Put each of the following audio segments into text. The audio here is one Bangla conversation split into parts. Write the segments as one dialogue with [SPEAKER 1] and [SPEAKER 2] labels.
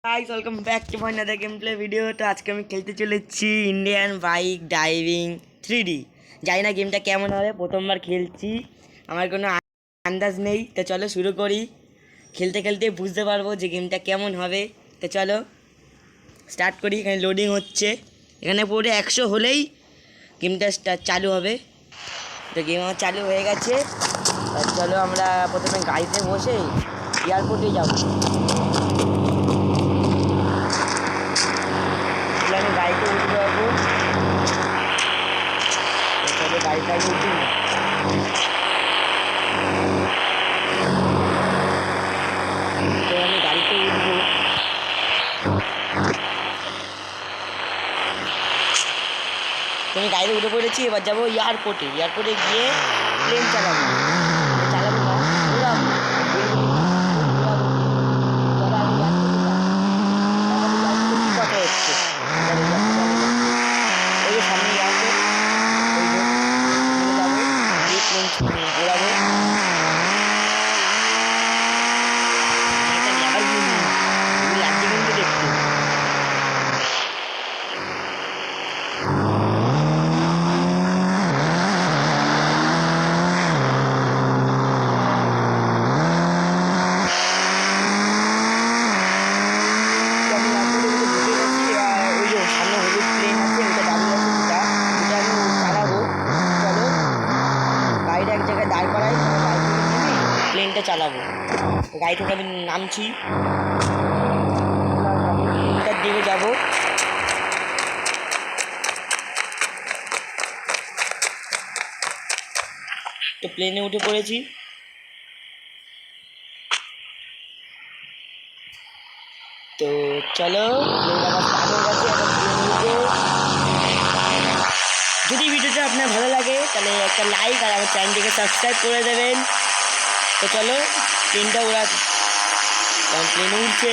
[SPEAKER 1] Guys welcome back to my another game play video. तो आज के আমি খেলতে চলেছি ইন্ডিয়ান বাইক ড্রাইভিং 3D। জানি না গেমটা কেমন হবে, প্রথমবার খেলছি, আমার কোনো আন্দাজ নেই। তো চলো শুরু করি, খেলতে খেলতে বুঝতে পারবো যে গেমটা কেমন হবে। তো চলো স্টার্ট করি। এখানে লোডিং হচ্ছে, এখানে পুরো 100 হলেই গেমটা চালু হবে। তো গেম আমার চালু হয়ে গেছে। চলো আমরা প্রথমে গাড়িতে বসে এয়ারপোর্টে যাবো। আমি গাড়িতে উঠতে পারবো, তবে গাড়িটা আগে উঠি না। তো আমি গাড়িতে উঠবো। তো আমি গাড়িতে উঠে পড়েছি, এবার যাবো এয়ারপোর্টে। এয়ারপোর্টে গিয়ে প্লেন চালাবো না, উড়াবো। কথা হচ্ছে ওই সামনে যাবো, ওড়াবো। লাগছে কিন্তু দেখতে। প্লেনটা চালাবো, গাড়ি থেকে আমি নামছি, প্লেনটার দিকে যাবো। তো প্লেনে উঠে পড়েছি। তো চলো প্লেন আমার স্টার্ট হয়ে গেছে। এখন প্লেন উঠে, যদি ভিডিওটা আপনার ভালো লাগে তাহলে একটা লাইক আর আমার চ্যানেলটিকে সাবস্ক্রাইব করে দেবেন। তো চলো প্লেনটা ওরা প্লেন উঠছে।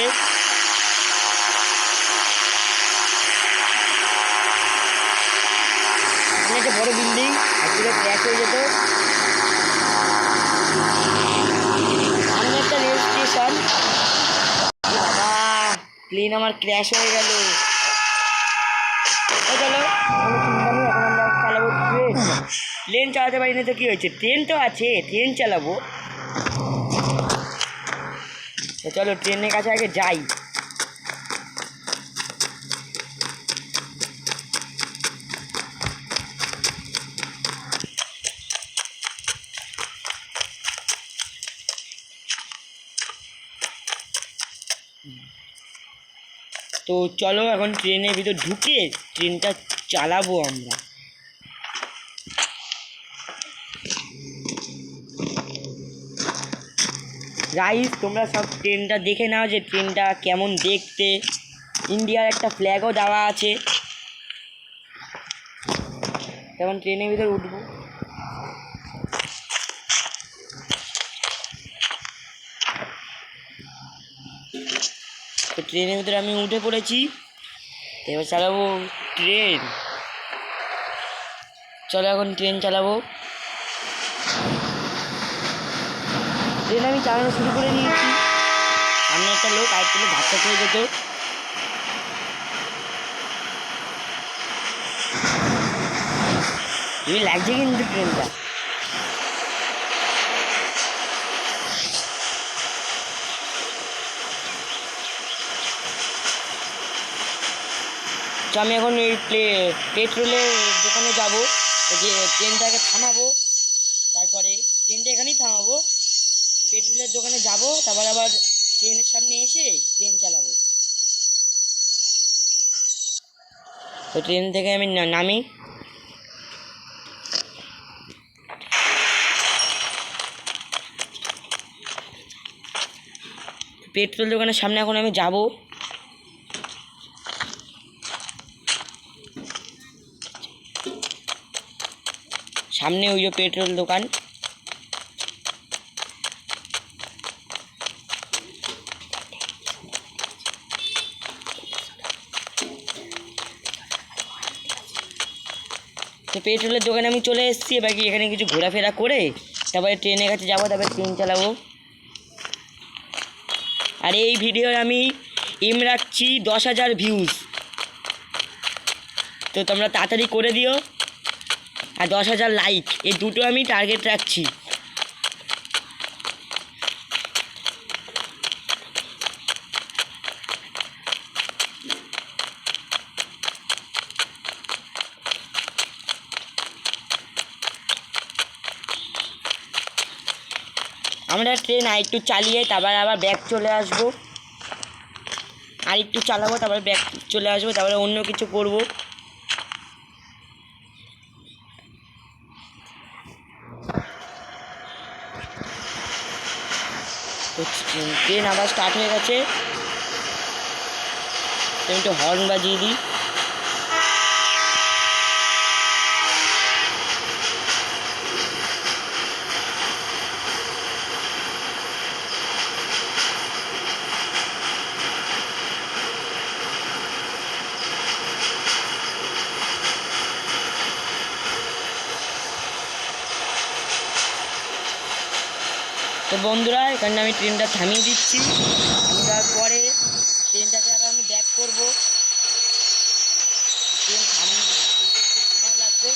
[SPEAKER 1] এখানে একটা বড় বিল্ডিং, একদিকে ক্র্যাশ হয়ে যেত। সামনে একটা রেল স্টেশন। বাবা, প্লেন আমার ক্র্যাশ হয়ে গেল। চলো এখন আমরা চালাবো ট্রেন। প্লেন চালাতে পারি না তো কী হয়েছে, ট্রেন তো আছে, ট্রেন চালাবো। তো চলো ট্রেনের কাছে আগে যাই। তো চলো এখন ট্রেনের ভিতর ঢুকে ট্রেনটা চালাবো আমরা। গাইস তোমরা সব ট্রেনটা দেখে নাও যে ট্রেনটা কেমন দেখতে। ইন্ডিয়ার একটা ফ্ল্যাগও দেওয়া আছে। এখন ট্রেনের ভিতর উঠবো। তো ট্রেনের ভিতরে আমি উঠে পড়েছি, এবার চালাবো ট্রেন। চলো এখন ট্রেন চালাবো। ট্রেন আমি চালানো শুরু করে দিয়েছি। সামনে একটা লোক আরেকটা লোক ধাক্কা খেয়ে যেত। লাগছে কিন্তু ট্রেনটা। তো আমি এখন এই পেট্রোলের দোকানে যাবো, যে ট্রেনটাকে থামাবো, তারপরে ট্রেনটা এখানেই থামাবো, পেট্রোলের দোকানে যাব, তারপর আবার ট্রেনের সামনে এসে ট্রেন চালাবো। তো ট্রেন থেকে আমি নামি। পেট্রোল দোকানের সামনে এখন আমি যাব। সামনে ওই যে পেট্রোল দোকান। তো পেট্রোলের দোকানে আমি চলে এসেছি। এবার কি এখানে কিছু ঘোরাফেরা করে তারপরে ট্রেনের কাছে যাবো, তারপরে ট্রেন চালাবো। আর এই ভিডিওর আমি এম রাখছি 10,000 ভিউজ। তো তোমরা তাড়াতাড়ি করে দিও, আর 10,000 লাইক, এই দুটো আমি টার্গেট রাখছি। আমরা ট্রেন আর একটু চালিয়ে তারপর আবার ব্যাক চলে আসবো, আর একটু চালাবো, তারপরে ব্যাক চলে আসবো, তারপরে অন্য কিছু করবো। তো ট্রেন আবার স্টার্ট হয়ে গেছে, তো একটু হর্ন বাজিয়ে দিই। তো বন্ধুরা, এখানে আমি ট্রেনটা থামিয়ে দিচ্ছি। থামিয়ে পরে ট্রেনটাকে আবার আমি ব্যাক করবো। ট্রেন থামিয়ে একটু সময় লাগবে।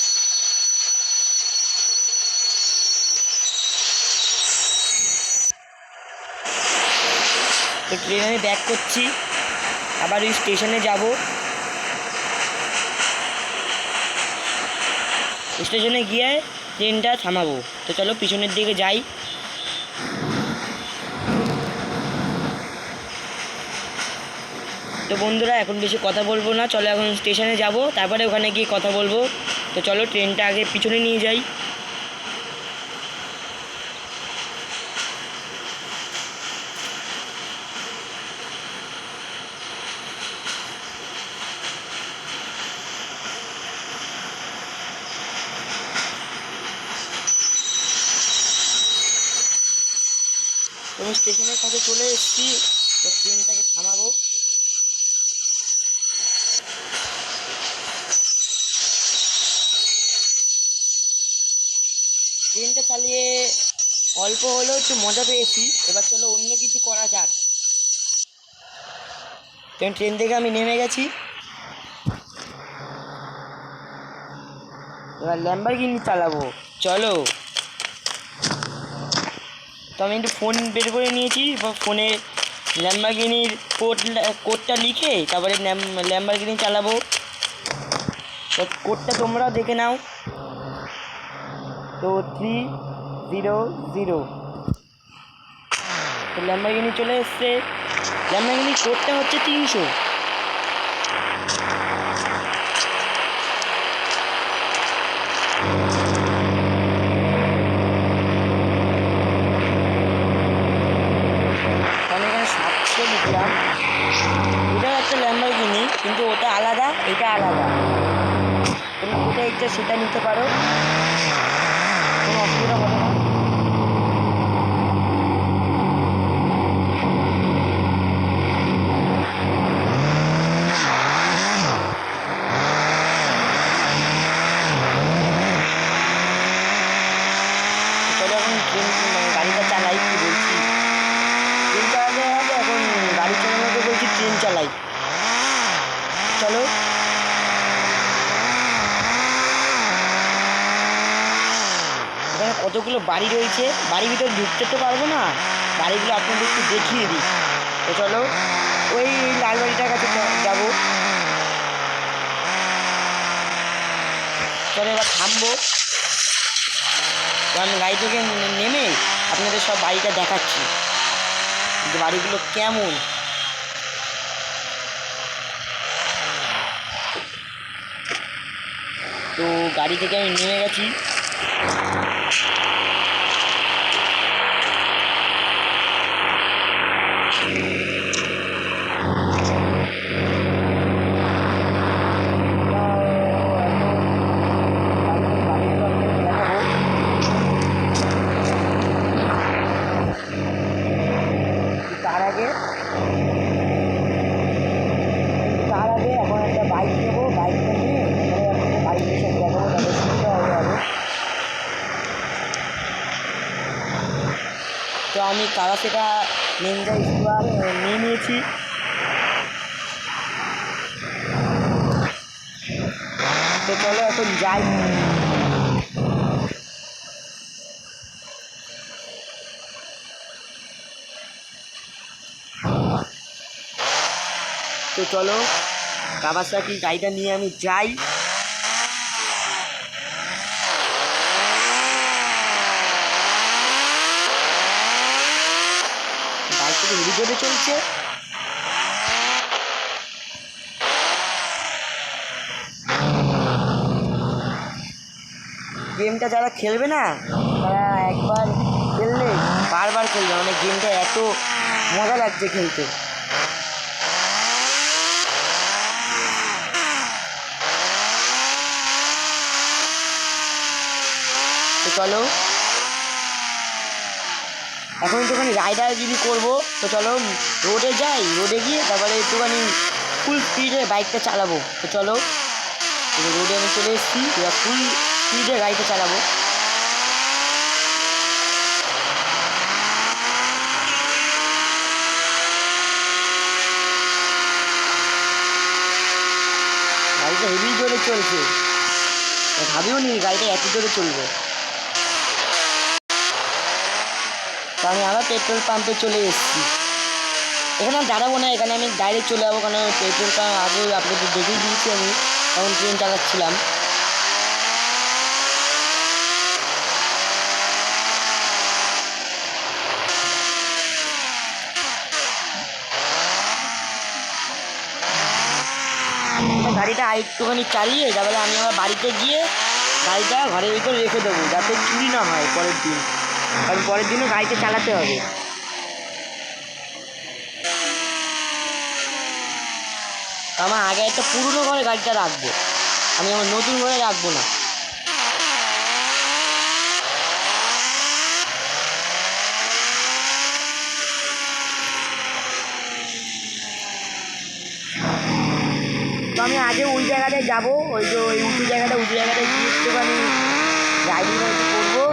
[SPEAKER 1] তো ট্রেন আমি ব্যাক করছি, আবার ওই স্টেশনে যাব। স্টেশনে গিয়ে ট্রেনটা থামাবো। তো চলো পিছনের দিকে যাই। তো বন্ধুরা, এখন বেশি কথা বলবো না, চলো এখন স্টেশনে যাব, তারপরে ওখানে গিয়ে কথা বলবো। তো চলো ট্রেনটা আগে পিছনে নিয়ে যাই। আমি স্টেশনের কাছে চলে এসেছি, তো ট্রেনটাকে থামাবো। ট্রেনটা চালিয়ে অল্প হলেও একটু মজা পেয়েছি, এবার চলো অন্য কিছু করা যাক। ট্রেন থেকে আমি নেমে গেছি, এবার ল্যাম্বরগিনি চালাবো, চলো। তো আমি একটু ফোন বের করে নিয়েছি, বা ফোনে ল্যাম্বরগিনির কোডটা লিখে তারপরে ল্যাম্বরগিনি চালাবো। তো কোডটা তোমরাও দেখে নাও। তো 300। তো ল্যাম্বরগিনি চলে এসছে। ল্যাম্বরগিনির কোডটা হচ্ছে 300। আমি এখানে 700 লিখলাম। এটাও একটা ল্যাম্বরগিনি, কিন্তু ওটা আলাদা, এটা আলাদা। তুমি যেটা ইচ্ছা সেটা নিতে পারো, কোনো অসুবিধা হবে না। চলো এখন গাড়িটা চালাই, কি বলছি, ট্রেন চালাতে হবে, এখন গাড়ি চালানোকে বলছি ট্রেন চালাই। চলো। এখানে কতগুলো বাড়ি রয়েছে, বাড়ির ভিতরে ঢুকতে তো পারবো না, বাড়িগুলো আপনাদের একটু দেখিয়ে দিই। তো চলো ওই লাল বাড়িটার কাছে যাবো। চলো এবার থামবো। তো আমি গাড়ি থেকে নেমে আপনাদের সব বাড়িটা দেখাচ্ছি, যে বাড়িগুলো কেমন। তো গাড়ি থেকে আমি নেমে গেছি। তার আগে এখন একটা বাইক নেবো, বাইকটা নিয়ে বাড়িতে সব দেখাবো, তাদের সুবিধা হবে আরো। তো আমি কারাতেটা নিনজা স্কোয়ার নিয়ে নিয়েছি। তো চলো এখন যাই। তো চলো কাওয়াসাকি গাড়িটা নিয়ে আমি যাই। বাইকটা তো হেভি জোরে চলছে। গেমটা যারা খেলবে না তারা একবার খেললে বারবার খেলবে, মানে গেমটা এত মজা লাগছে খেলতে। তো চলো এখন একটুখানি রাইডার যদি করবো, তো চলো রোডে যাই, রোডে গিয়ে তারপরে একটুখানি ফুল স্পিডে বাইকটা চালাবো। তো চলো রোডে আমি চলে এসেছি, ফুল স্পিডে গাড়িটা চালাবো। গাড়িটা হেভি জোরে চলছে, ভাবিও নি গাড়িটা এত জোরে চলবে। তো আমি আবার পেট্রোল পাম্পে চলে এসেছি। এখানে আমি দাঁড়াবো না, এখানে আমি ডাইরেক্ট চলে যাবো, কারণ পেট্রোল পাম্প আগে আপনাদের দেখেই দিয়েছি আমি তখন ট্রেন চালাচ্ছিলাম। গাড়িটা একটুখানি চালিয়ে তারপরে আমি আমার বাড়িতে গিয়ে গাড়িটা ঘরের ভিতরে রেখে দেবো, যাতে চুরি না হয় পরের দিন, কারণ পরের দিনও গাড়িটা চালাতে হবে। আমার আগে একটা পুরনো ঘরে গাড়িটা রাখবো, আমি আমার নতুন ঘরে রাখবো না। তো আমি আগে ওই জায়গাটায় যাবো, ওই যে ওই উঁচু জায়গাটায় গিয়ে একটুখানি রাইডিং করবো।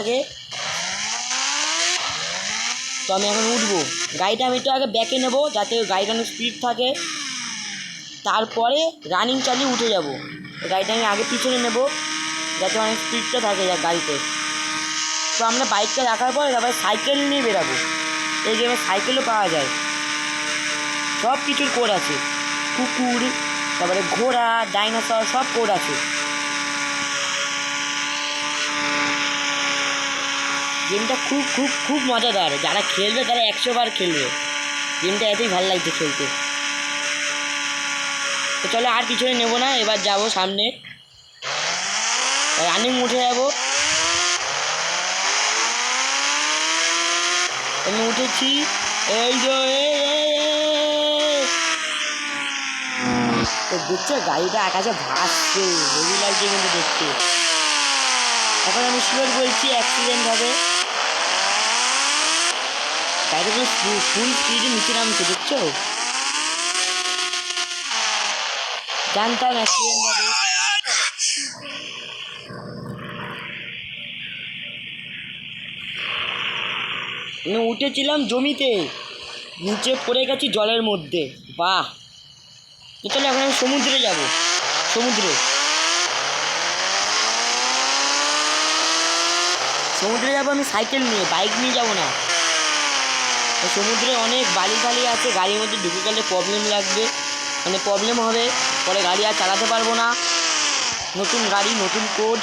[SPEAKER 1] আগে তো আমি এখন উঠবো, গাড়িটা আমি একটু আগে ব্যাকে নেবো যাতে গাড়িটা অনেক স্পিড থাকে, তারপরে রানিং চালিয়ে উঠে যাব। গাড়িটা আমি আগে পিছনে নেবো যাতে অনেক স্পিডটা থাকে গাড়িতে। তো আমরা বাইকটা রাখার পরে তারপরে সাইকেল নিয়ে বেরাবো। এই গেমে সাইকেলও পাওয়া যায়, সব কিছুর কোড আছে, কুকুর তারপরে ঘোড়া ডাইনোসর সব কোড আছে। গেমটা খুব খুব খুব মজাদার, যারা খেলবে তারা 100 বার খেলবে, গেমটা এতই ভালো লাগছে খেলতে। তো চলো আর পিছনে নেবো না, এবার যাব সামনে, রানিং উঠে যাবো। আমি উঠেছি, এই যে দেখছো গাড়িটা আকাশে ভাসছে, হেভি লাগছে কিন্তু দেখতে। এখন আমি শিওর বলছি অ্যাক্সিডেন্ট হবে, গাড়িটা ফুল স্পিডে নিচে নামছে, দেখছো? জানতাম অ্যাক্সিডেন্ট হবে। আমি উঠেছিলাম জমিতে, নিচে পড়ে গেছি জলের মধ্যে, বাহ। তো চলো এখন আমি সমুদ্রে যাব, সমুদ্রে যাবো আমি সাইকেল নিয়ে, বাইক নিয়ে যাবো না। সমুদ্রে অনেক বালি ফালি আছে, গাড়ির মধ্যে ঢুকে গেলে প্রবলেম লাগবে, মানে প্রবলেম হবে, পরে গাড়ি আর চালাতে পারবো না। নতুন গাড়ি নতুন কোড।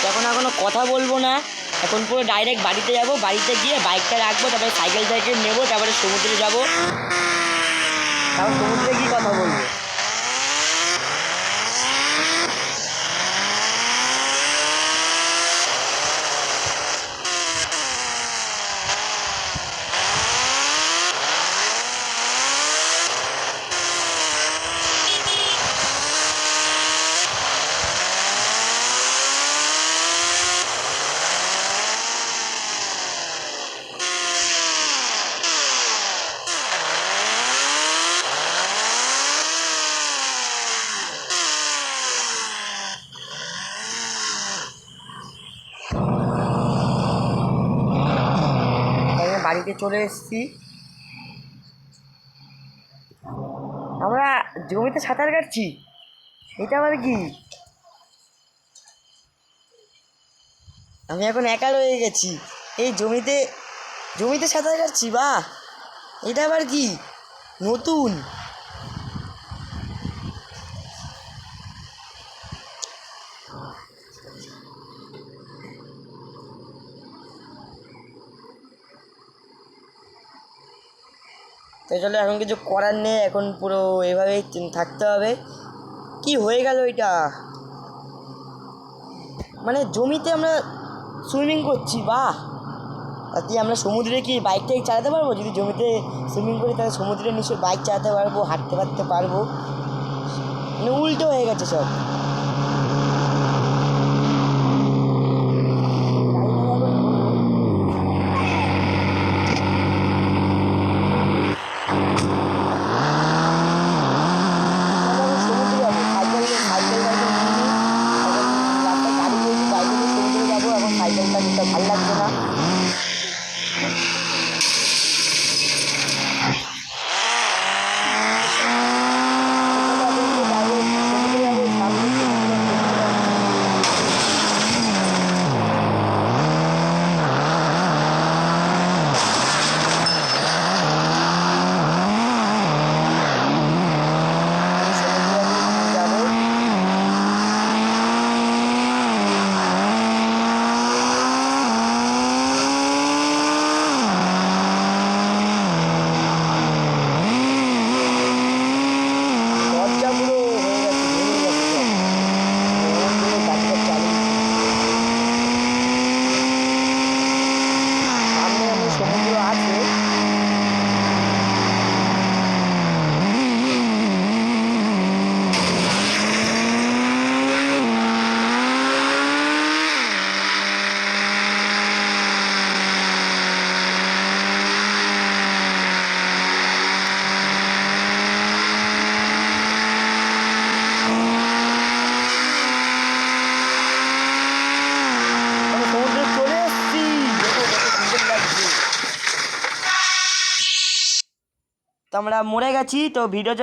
[SPEAKER 1] এখন আর কোনো কথা বলবো না, এখন পুরো ডাইরেক্ট বাড়িতে যাব, বাড়িতে গিয়ে বাইকটা রাখবো, তারপরে সাইকেল নেবো, তারপরে সমুদ্রে যাবো, তারপর সমুদ্রে গিয়ে কথা বলবো। থেকে চলে এসেছি। আমরা জমিতে সাঁতার কাটছি, এটা আবার কি? আমি এখন একা রয়ে গেছি, এই জমিতে জমিতে সাঁতার কাটছি, বাহ! এটা আবার কি নতুন? তো চলো, এখন কিছু করার নেই, এখন পুরো এভাবেই থাকতে হবে। কি হয়ে গেল এটা? মানে জমিতে আমরা সুইমিং করছি, বাহ! তাতে আমরা সমুদ্রে কি বাইক টাইক চালাতে পারবো? যদি জমিতে সুইমিং করি তাহলে সমুদ্রে নিশ্চয়ই বাইক চালাতে পারবো, হাঁটতে পারতে পারবো। মানে উল্টো হয়ে গেছে সব। সমুদ্রে যাবো, সাইকেল এখন রাস্তায় গাড়ি চলছে, বাইকে নিয়ে সমুদ্রে যাবো। এখন সাইকেলটা যেতে ভালো লাগছে না। সমুদ্র আছে, আমি সমুদ্রে চলে এসেছি। দেখো কত সুন্দর লাগছে। তো আমরা মরে গেছি, তো ভিডিও